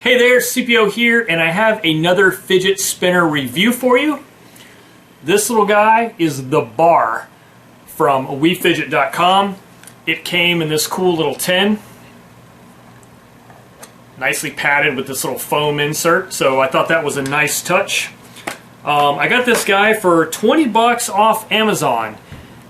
Hey there, CPO here, and I have another fidget spinner review for you. This little guy is the bar from WeFidget.com. It came in this cool little tin, nicely padded with this little foam insert, so I thought that was a nice touch. I got this guy for 20 bucks off Amazon,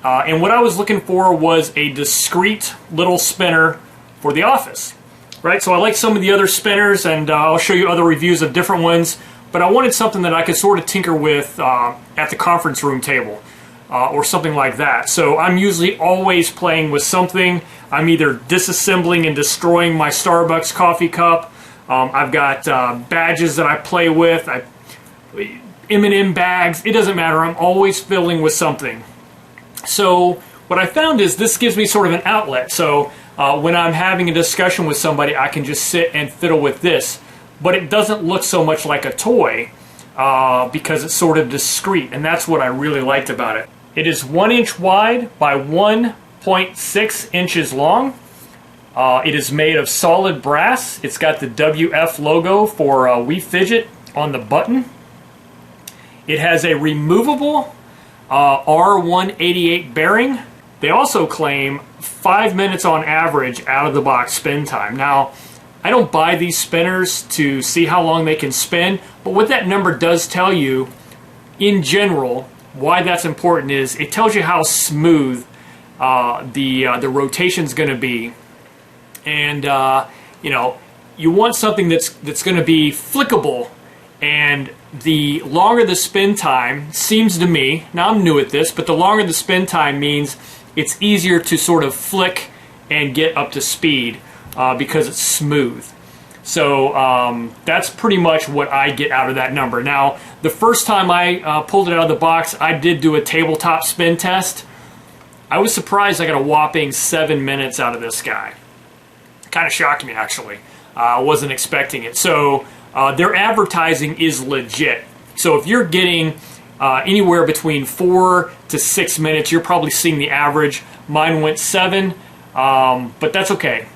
and what I was looking for was a discreet little spinner for the office. Right, so I like some of the other spinners, and I'll show you other reviews of different ones, but I wanted something that I could sort of tinker with at the conference room table or something like that. So I'm usually always playing with something. I'm either disassembling and destroying my Starbucks coffee cup. I've got badges that I play with, M&M bags. It doesn't matter. I'm always fiddling with something. So what I found is this gives me sort of an outlet. So when I'm having a discussion with somebody, I can just sit and fiddle with this. But it doesn't look so much like a toy because it's sort of discreet, and that's what I really liked about it. It is 1 inch wide by 1.6 inches long. It is made of solid brass. It's got the WF logo for WeFidget on the button. It has a removable R188 bearing. They also claim 5 minutes on average out of the box spin time. Now, I don't buy these spinners to see how long they can spin, but what that number does tell you, in general, why that's important is it tells you how smooth the rotation's going to be, and you know, you want something that's going to be flickable. And the longer the spin time, seems to me, now I'm new at this, but the longer the spin time means it's easier to sort of flick and get up to speed because it's smooth. So that's pretty much what I get out of that number. Now, the first time I pulled it out of the box, I did do a tabletop spin test. I was surprised I got a whopping 7 minutes out of this guy. Kind of shocked me, actually. I wasn't expecting it. So their advertising is legit. So if you're getting anywhere between 4 to 6 minutes, you're probably seeing the average. Mine went 7, but that's okay.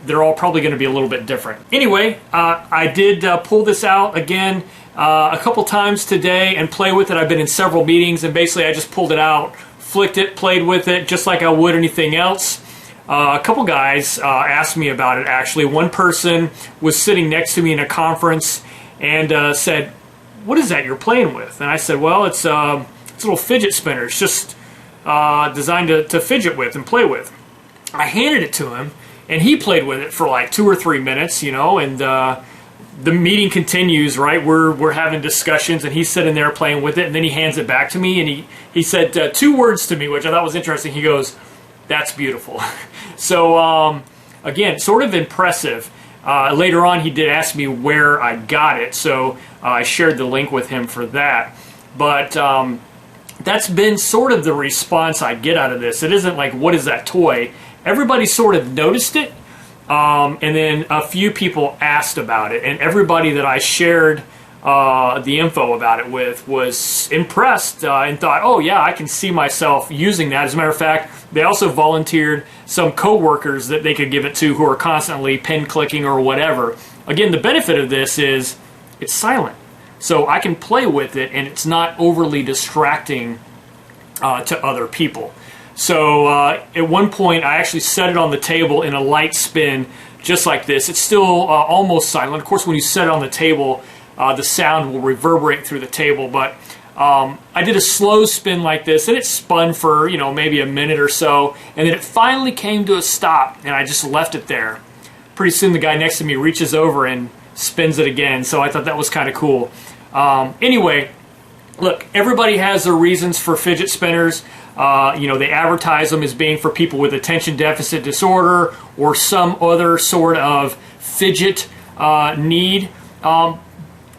They're all probably going to be a little bit different. Anyway, I did pull this out again a couple times today and play with it. I've been in several meetings, and basically I just pulled it out, flicked it, played with it just like I would anything else. A couple guys asked me about it, actually. One person was sitting next to me in a conference and said, "What is that you're playing with?" And I said, "Well, it's a little fidget spinner. It's just designed to fidget with and play with." I handed it to him, and he played with it for like 2 or 3 minutes, you know, and the meeting continues, right? We're having discussions, and he's sitting there playing with it, and then he hands it back to me, and he said 2 words to me, which I thought was interesting. He goes, "That's beautiful." So, again, sort of impressive. Later on, he did ask me where I got it, so I shared the link with him for that. But that's been sort of the response I get out of this. It isn't like, what is that toy? Everybody sort of noticed it, and then a few people asked about it, and everybody that I shared the info about it with was impressed and thought, oh yeah, I can see myself using that. As a matter of fact, they also volunteered some co-workers that they could give it to who are constantly pin clicking or whatever. Again, the benefit of this is it's silent, so I can play with it and it's not overly distracting to other people. So at one point I actually set it on the table in a light spin just like this. It's still almost silent. Of course, when you set it on the table, the sound will reverberate through the table, but I did a slow spin like this, and it spun for, you know, maybe a minute or so, and then it finally came to a stop, and I just left it there. Pretty soon the guy next to me reaches over and spins it again, so I thought that was kind of cool. Anyway, look, everybody has their reasons for fidget spinners. You know, they advertise them as being for people with attention deficit disorder or some other sort of fidget need.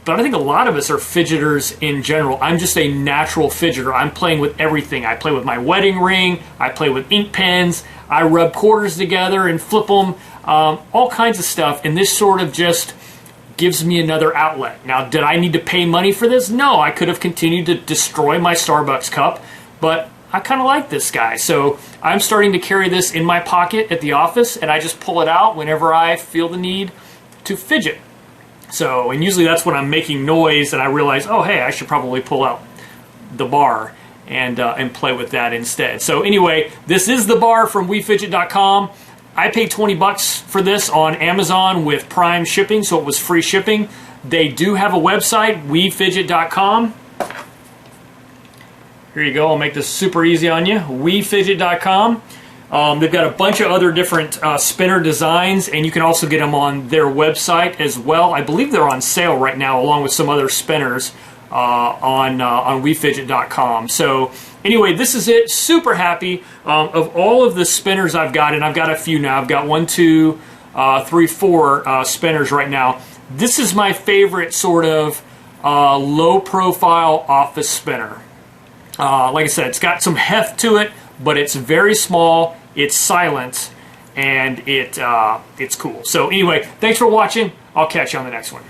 But I think a lot of us are fidgeters in general. I'm just a natural fidgeter. I'm playing with everything. I play with my wedding ring. I play with ink pens. I rub quarters together and flip them. All kinds of stuff. And this sort of just gives me another outlet. Now, did I need to pay money for this? No, I could have continued to destroy my Starbucks cup, but I kind of like this guy. So I'm starting to carry this in my pocket at the office, and I just pull it out whenever I feel the need to fidget. So, and usually that's when I'm making noise and I realize, oh hey, I should probably pull out the bar and play with that instead. So anyway, this is the bar from WeFidget.com. I paid 20 bucks for this on Amazon with Prime shipping, so it was free shipping. They do have a website, WeFidget.com. Here you go, I'll make this super easy on you, WeFidget.com. They've got a bunch of other different spinner designs, and you can also get them on their website as well. I believe they're on sale right now, along with some other spinners on WeFidget.com. So anyway, this is it. Super happy of all of the spinners I've got, and I've got a few now. I've got 1, 2, 3, 4 spinners right now. This is my favorite sort of low-profile office spinner. Like I said, it's got some heft to it, but it's very small, it's silent, and it's cool. So anyway, thanks for watching. I'll catch you on the next one.